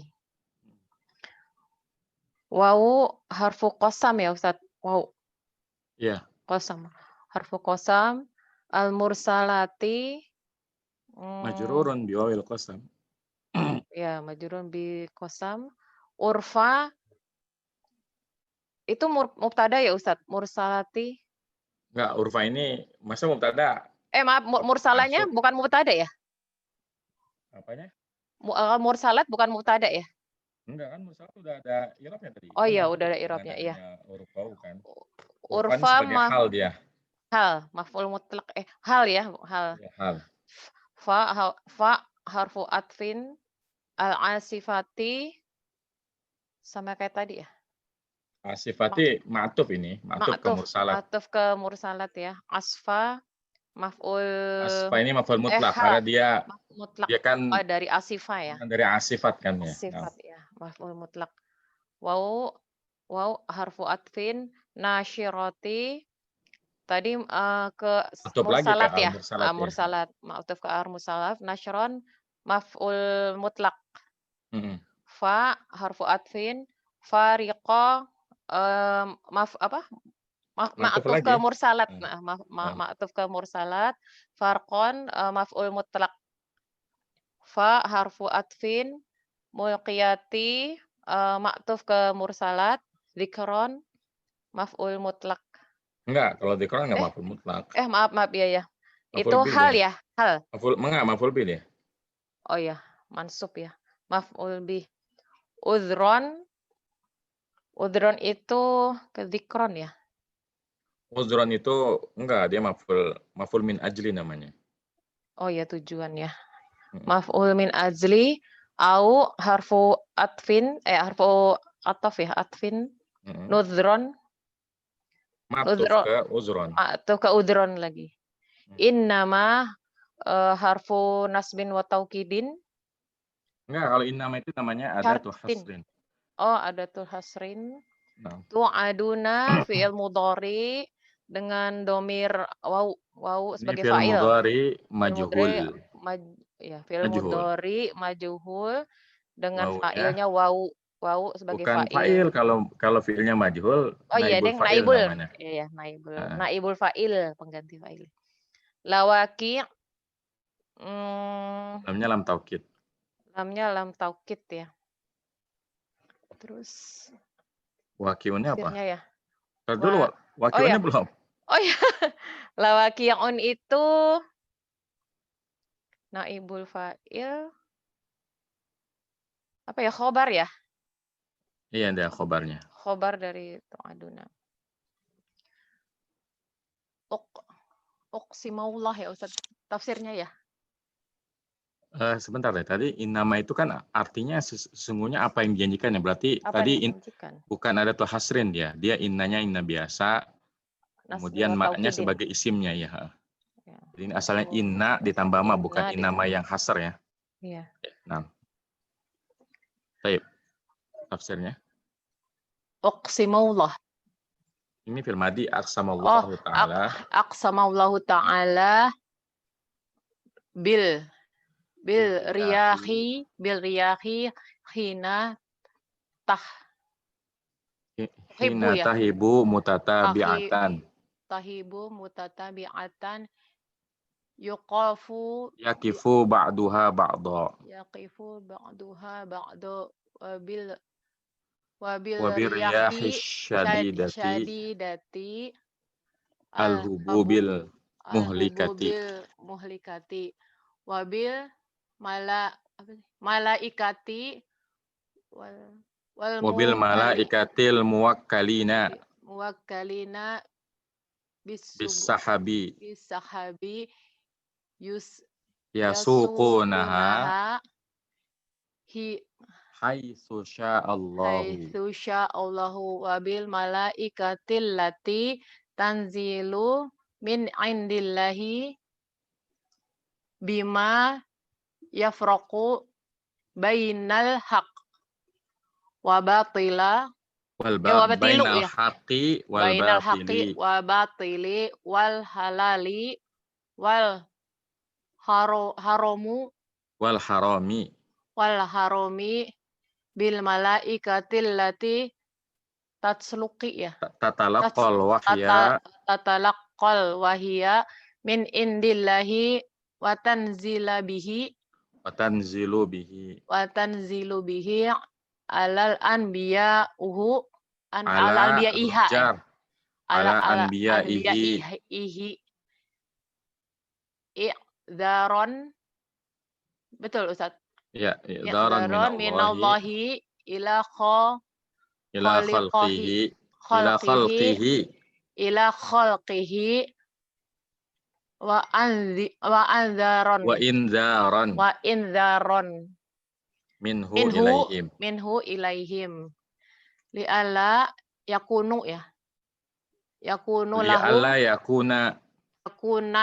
Wau harfu qasam ya Ustaz. Wau. Iya. Qasam. Harfu qasam. Al-mursalati. Majrurun biwawil qasam. Ya, majrurun bi qasam. Urfa. Itu mubtada ya Ustaz? Mursalati. Enggak, urfa ini masa mubtada. Maaf, mursalanya bukan mubtada ya? Apanya? Mursalat bukan mubtada ya? Enggak kan, mursalat udah ada i'rabnya tadi. Oh iya, udah ada i'rabnya, iya. Urfa kan. Urfa sebagai hal dia. Hal, maf'ul mutlaq hal ya, hal. Ya, hal. Fa harfu atfin al-asifati sama kayak tadi ya. Asifati ma'tuf ini, ma'tuf ke mursalat. Ma'tuf ke mursalat ya. Asfa maf'ul. Asfa ini maf'ul mutlak karena dia mutlak. Dia kan dari asifa ya. Dari asifat kan ya. Asifat ya, maf'ul mutlak. Wau harfu atfin nasyirati. Tadi ke mursalat ya. Mursalat. Ma'tuf ke mursalat. Nasyron maf'ul mutlak. Fa harfu atfin. Fariqa ma'tuf ke mursalat. Ma'tuf ke mursalat. Farqon maf'ul mutlak. Fa harfu atfin. Mulqiyati ma'tuf ke mursalat. Dzikron maf'ul mutlak. Enggak, kalau dzikron enggak maf'ul mutlak. Maaf ya. Itu hal ya, hal. Maf'ul bih ya. Oh ya, mansub ya. Maf'ul bih. Udhron itu ke dzikron ya. Udhron itu enggak, dia maf'ul min ajli namanya. Oh ya, tujuan ya. Maf'ul min ajli au harfu atfin harfu ataf ya, atfin. Nudhron. Ma'tuf ke uzron. Ma'tuf ke udhron lagi. Innama harfu nasbin wa taukidin. Enggak, kalau innama itu namanya adatul hasrin. Oh, adatul hasrin. Tu'aduna fi'il mudhari dengan domir waw sebagai fa'il. Fi'il mudhari majhul. Fi'il mudhari majhul dengan fa'ilnya waw sebagai fa'il. Bukan fa'il kalau fi'ilnya majhul. Oh iya, deng naibul. Iya, naibul. Naibul fa'il, pengganti fa'il. Lawaqi Lamnya lam taukid. Lamnya lam taukid ya. Terus Waqi'unnya apa? tafsirnya ya. Tar dulu, Oh waqi'unnya ya. belum. Oh ya. Lawaqi'un itu naibul fa'il apa ya, khobar ya? Iya, ada khobarnya. Khobar dari tu'aduna. Uqsimaullah ya Ustaz. Tafsirnya ya. Sebentar deh, tadi innama itu kan artinya sesungguhnya apa yang dijanjikan ya. Berarti Apa tadi yang dijanjikan? bukan ada tuh hasrin dia. Dia innanya inna biasa. Nasbi Kemudian wa maknya taukidin. sebagai isimnya ya. Ya. Jadi ini asalnya inna ditambah ma, bukan Inna innama ditambah. yang hasr ya. Iya. Nah. Baik. Tafsirnya. Uqsimaullah. Ini fil madi aqsamallahu ta'ala. Aqsamallahu ta'ala bil riyahi hina Hina ya. tahibu mutatabi'atan. Tahibu mutatabi'atan yuqafu Yakifu ba'duha ba'da. yaqifu ba'duha ba'du Wabil riyahi riyahi syadidati syadidati al-hububil muhlikati. muhlikati wabil malaikati wal Wabil malaikatil muwakkalina muwakkalina bisahabi bisahabi yasuqunaha hi haitsu sya'allahu. haitsu sya'allahu wabil malaikatil lati tanzilu min indillahi bima yafraqu bainal haq wa batila Bainal haqqi wal bainal batili. haqqi wa batili wal halali wal haramu Wal harami bil malaikatil lati tatsluqi ya tatalaqqal wahya tatalaqqal wahya min indillahi wa tanzilu bihi alal anbiya alal anbiya ala anbiya'ihi i'dharon. Betul Ustaz. ya I'dharon minallahi ila khalqihi wa inzaron minhu ilaihim li'alla yakunu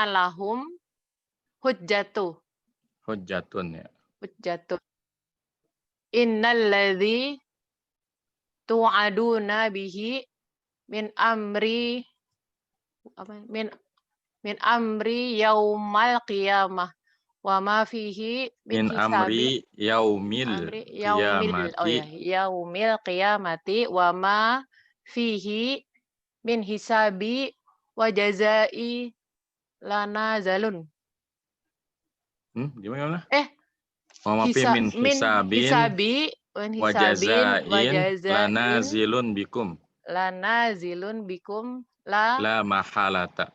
lahum hujjatun innal ladzi tu'aduna bihi min amri yaumal qiyamah wa ma fihi min hisabi yaumil qiyamati wa ma fihi min hisabi wa jazai lana zalun. Gimana? Min hisabi wa jazain lana zilun bikum la mahalata.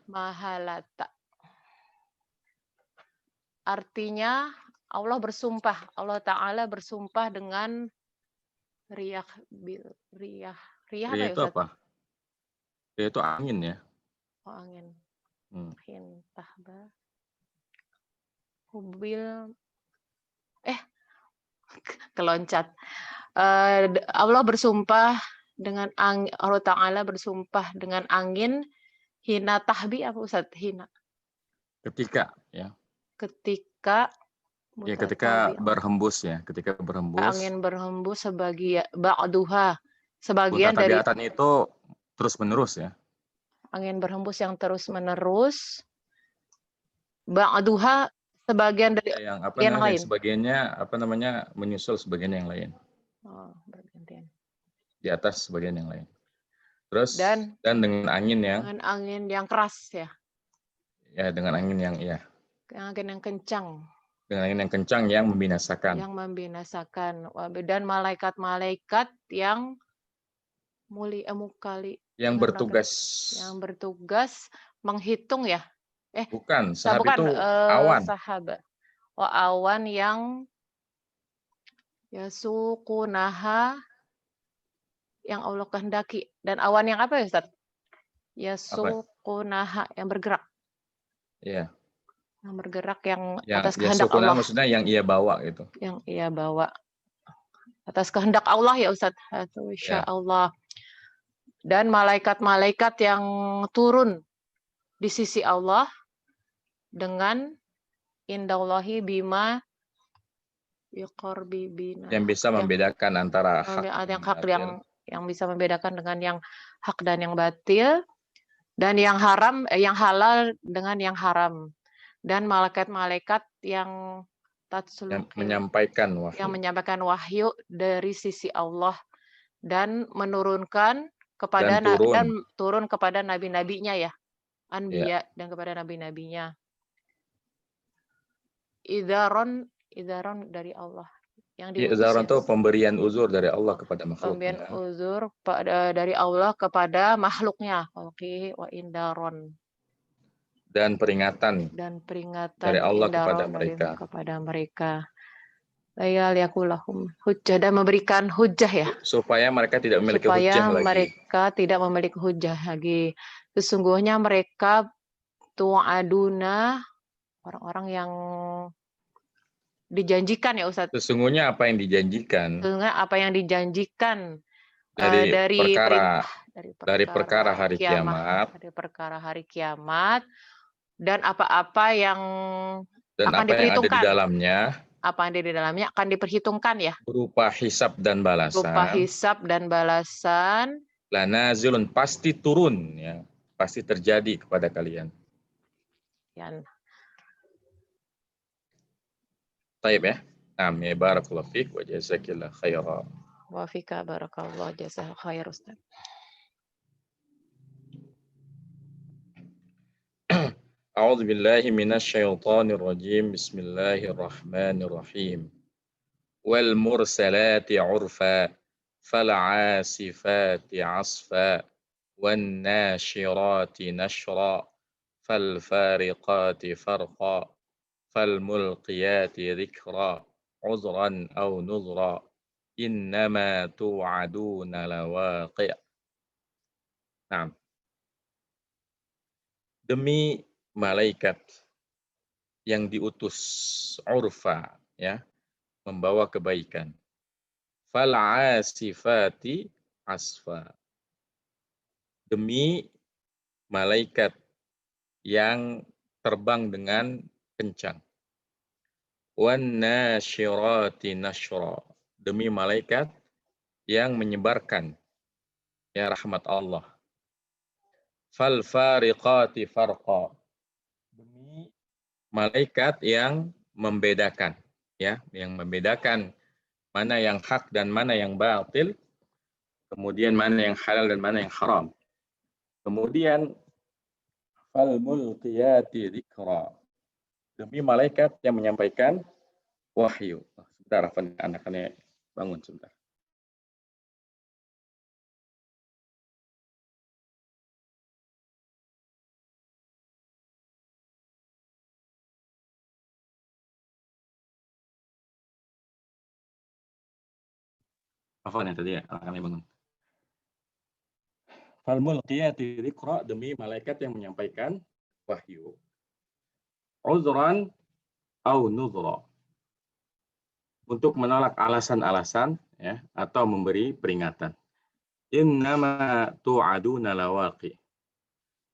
Artinya Allah Ta'ala bersumpah dengan riyah itu apa? Riyah itu angin ya. Oh, angin. Tahba. Hubil. Keloncat. Allah bersumpah dengan Allah Ta'ala bersumpah dengan angin hina tahbi apa Ustaz? Hina. Ketika berhembus ya, angin berhembus sebagian dari itu terus menerus ya. Angin berhembus yang terus menerus. Ba'duha sebagian dari yang lain. Sebagiannya menyusul sebagian yang lain. Oh, bergantian. Di atas sebagian yang lain. Terus dan dengan angin yang keras ya. Ya, dengan angin yang angin yang kencang, dengan angin yang kencang yang membinasakan. yang membinasakan. Dan malaikat-malaikat yang Yang bertugas. yang bertugas menghitung ya. Bukan, sahab bukan, itu awan. Sahab. Awan yang yasuqunaha, yang Allah kehendaki. Dan awan yang apa ya, Ustaz? Yasuqunaha, yang bergerak. Iya. Yang bergerak, yang Yang atas kehendak yasuqunaha Allah. maksudnya yang ia bawa gitu. Yang ia bawa. Atas kehendak Allah ya Ustaz. Insya Allah. Dan malaikat-malaikat yang turun di sisi Allah dengan indallahi bima yuqarbibina. Yang bisa membedakan antara hak yang hak batil. yang bisa membedakan dengan yang hak dan yang batil, dan yang haram, yang halal dengan yang haram. Dan malaikat-malaikat yang menyampaikan wahyu. Yang menyampaikan wahyu dari sisi Allah dan menurunkan kepada dan turun kepada nabi-nabinya ya. Anbiya dan kepada nabi-nabinya. Idzaron dari Allah. Yang Idzaron itu pemberian uzur dari Allah kepada makhluknya. Pemberian uzur dari Allah kepada makhluknya. Oke, wa indaron. Dan peringatan dari Allah kepada mereka. Layaliyakulahum hujjah, dan memberikan hujjah ya. Supaya mereka tidak memiliki hujjah lagi. Supaya mereka tidak memiliki hujjah lagi. Sesungguhnya mereka tu'aduna, orang-orang yang dijanjikan ya Ustaz. Sesungguhnya apa yang dijanjikan. Sesungguhnya apa yang dijanjikan dari perkara hari kiamat. Dari perkara hari kiamat. Dan apa-apa yang dan akan apa yang ada di dalamnya. Apa yang ada di dalamnya akan diperhitungkan ya. Berupa hisab dan balasan. Berupa hisab dan balasan. Lanazilun, pasti turun ya. Pasti terjadi kepada kalian. Taib ya. Naam, ya barakallahu fiik wa jazakillah khairan. Wa fika barakallahu jazaa khair Ustaz. A'udzu billahi minasy syaithanir rajim. Bismillahirrahmanirrahim. Wal mursalati 'urfa fal 'asifati 'asfa wan nashirati nashra fal fariqati farqa fal mulqiyati dhikra uzran aw nuzra innama tu'aduna lawaqi'. Naam. Demi malaikat yang diutus urfa ya, membawa kebaikan. Fal 'asifati asfa. Demi malaikat yang terbang dengan kencang. Wan nashirati nashra. Demi malaikat yang menyebarkan ya rahmat Allah. Fal fariqati farqa. Demi malaikat yang membedakan ya, yang membedakan mana yang hak dan mana yang batil, kemudian mana yang halal dan mana yang haram. Kemudian fal mulqiyati dzikra. Demi malaikat yang menyampaikan wahyu. Sebentar, anak-anaknya bangun sebentar. Apa yang tadi ya, kami bangun. Fal mulqiyati dzikra, demi malaikat yang menyampaikan wahyu. Uzran au nuzra. Untuk menolak alasan-alasan ya, atau memberi peringatan. Innama tu'aduna lawaqi.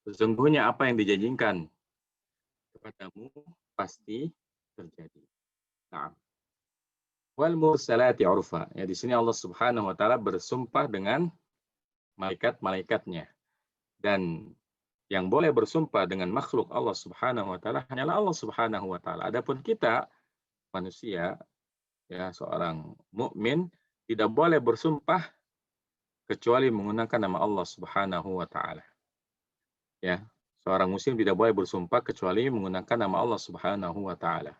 Sesungguhnya apa yang dijanjikan kepadamu pasti terjadi. Nah. Wal mursalati urfa. Ya, di sini Allah Subhanahu wa taala bersumpah dengan malaikat-malaikatnya. Dan yang boleh bersumpah dengan makhluk Allah Subhanahu wa taala hanyalah Allah Subhanahu wa taala. Adapun kita manusia ya, seorang mukmin tidak boleh bersumpah kecuali menggunakan nama Allah Subhanahu wa taala. Ya, Seorang muslim tidak boleh bersumpah kecuali menggunakan nama Allah Subhanahu wa taala.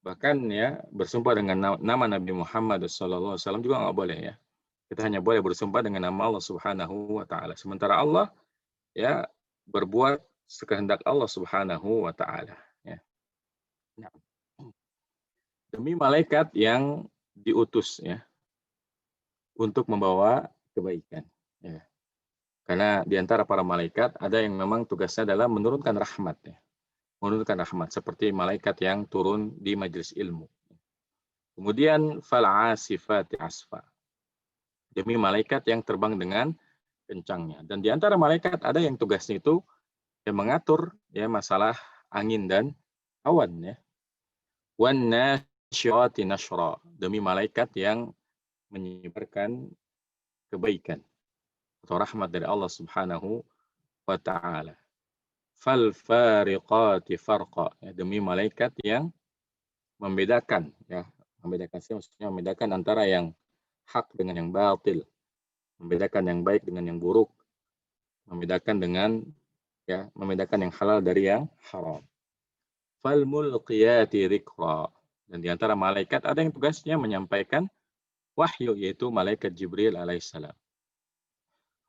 Bahkan ya, bersumpah dengan nama Nabi Muhammad SAW juga nggak boleh ya. Kita hanya boleh bersumpah dengan nama Allah Subhanahu wa taala. Sementara Allah ya berbuat sekehendak Allah Subhanahu wa taala ya. Nah, demi malaikat yang diutus ya untuk membawa kebaikan ya. Karena di antara para malaikat ada yang memang tugasnya adalah menurunkan rahmat ya. Menurunkan rahmat seperti malaikat yang turun di majelis ilmu. Kemudian fal'asifati asfa. Demi malaikat yang terbang dengan kencangnya. Dan di antara malaikat ada yang tugasnya itu yang mengatur ya masalah angin dan awan ya. Wan nasyirati nashra. Demi malaikat yang menyebarkan kebaikan atau rahmat dari Allah Subhanahu wa taala. Fal fariqati farqa, ya, demi malaikat yang membedakan ya, maksudnya membedakan antara yang hak dengan yang batil, membedakan yang baik dengan yang buruk, membedakan yang halal dari yang haram. Fal mulqiyati dzikra, dan di antara malaikat ada yang tugasnya menyampaikan wahyu, yaitu malaikat Jibril alaihissalam.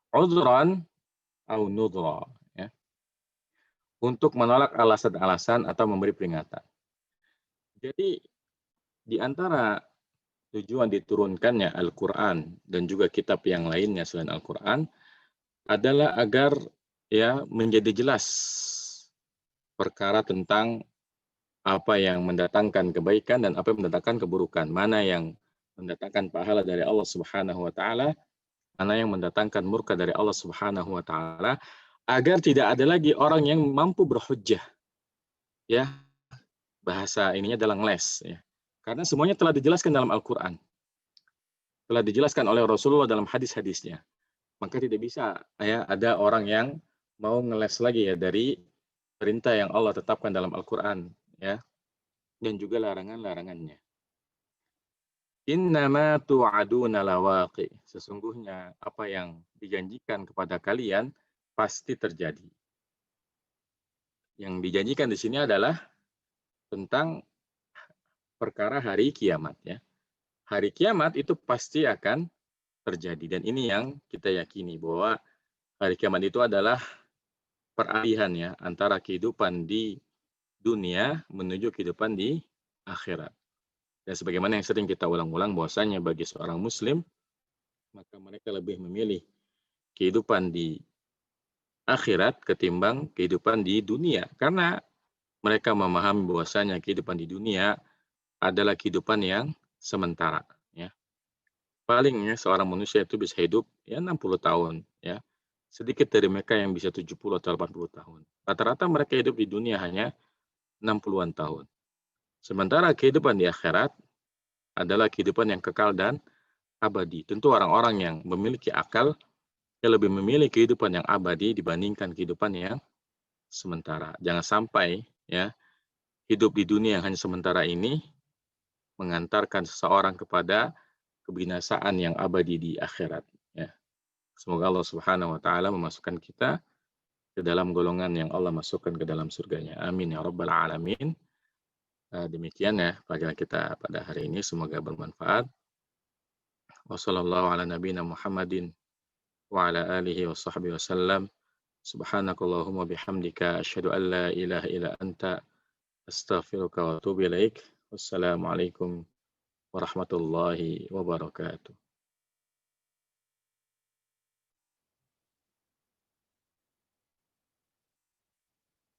Udhran au nudra, ya, untuk menolak alasan-alasan atau memberi peringatan. Jadi di antara tujuan diturunkannya Al-Quran dan juga kitab yang lainnya selain Al-Quran adalah agar ya menjadi jelas perkara tentang apa yang mendatangkan kebaikan dan apa yang mendatangkan keburukan, mana yang mendatangkan pahala dari Allah Subhanahu wa taala, mana yang mendatangkan murka dari Allah Subhanahu wa taala, agar tidak ada lagi orang yang mampu berhujjah. Ya, bahasa ininya adalah ngeles ya. Karena semuanya telah dijelaskan dalam Al-Qur'an. Telah dijelaskan oleh Rasulullah dalam hadis-hadisnya. Maka tidak bisa ya ada orang yang mau ngeles lagi ya dari perintah yang Allah tetapkan dalam Al-Qur'an ya. Dan juga larangan-larangannya. Innama tu'aduna lawaqi. Sesungguhnya apa yang dijanjikan kepada kalian pasti terjadi. Yang dijanjikan di sini adalah tentang perkara hari kiamat ya. Hari kiamat itu pasti akan terjadi, dan ini yang kita yakini bahwa hari kiamat itu adalah peralihan ya antara kehidupan di dunia menuju kehidupan di akhirat. Dan sebagaimana yang sering kita ulang-ulang bahwasanya bagi seorang muslim maka mereka lebih memilih kehidupan di akhirat ketimbang kehidupan di dunia, karena mereka memahami bahwasanya kehidupan di dunia adalah kehidupan yang sementara ya. Palingnya seorang manusia itu bisa hidup ya 60 tahun ya. Sedikit dari mereka yang bisa 70 atau 80 tahun. Rata-rata mereka hidup di dunia hanya 60-an tahun. Sementara kehidupan di akhirat adalah kehidupan yang kekal dan abadi. Tentu orang-orang yang memiliki akal yang lebih memilih kehidupan yang abadi dibandingkan kehidupan yang sementara. Jangan sampai ya hidup di dunia yang hanya sementara ini mengantarkan seseorang kepada kebinasaan yang abadi di akhirat ya. Semoga Allah Subhanahu wa taala memasukkan kita ke dalam golongan yang Allah masukkan ke dalam surganya. Amin ya rabbal alamin. Demikian ya pelajaran kita pada hari ini, semoga bermanfaat. Wassallallahu ala nabiyina Muhammadin wa ala alihi wa sahbihi wasallam. Subhanakallahumma bihamdika asyhadu an la ilaha illa anta astaghfiruka wa atubu ilaik. Wassalamualaikum warahmatullahi wabarakatuh.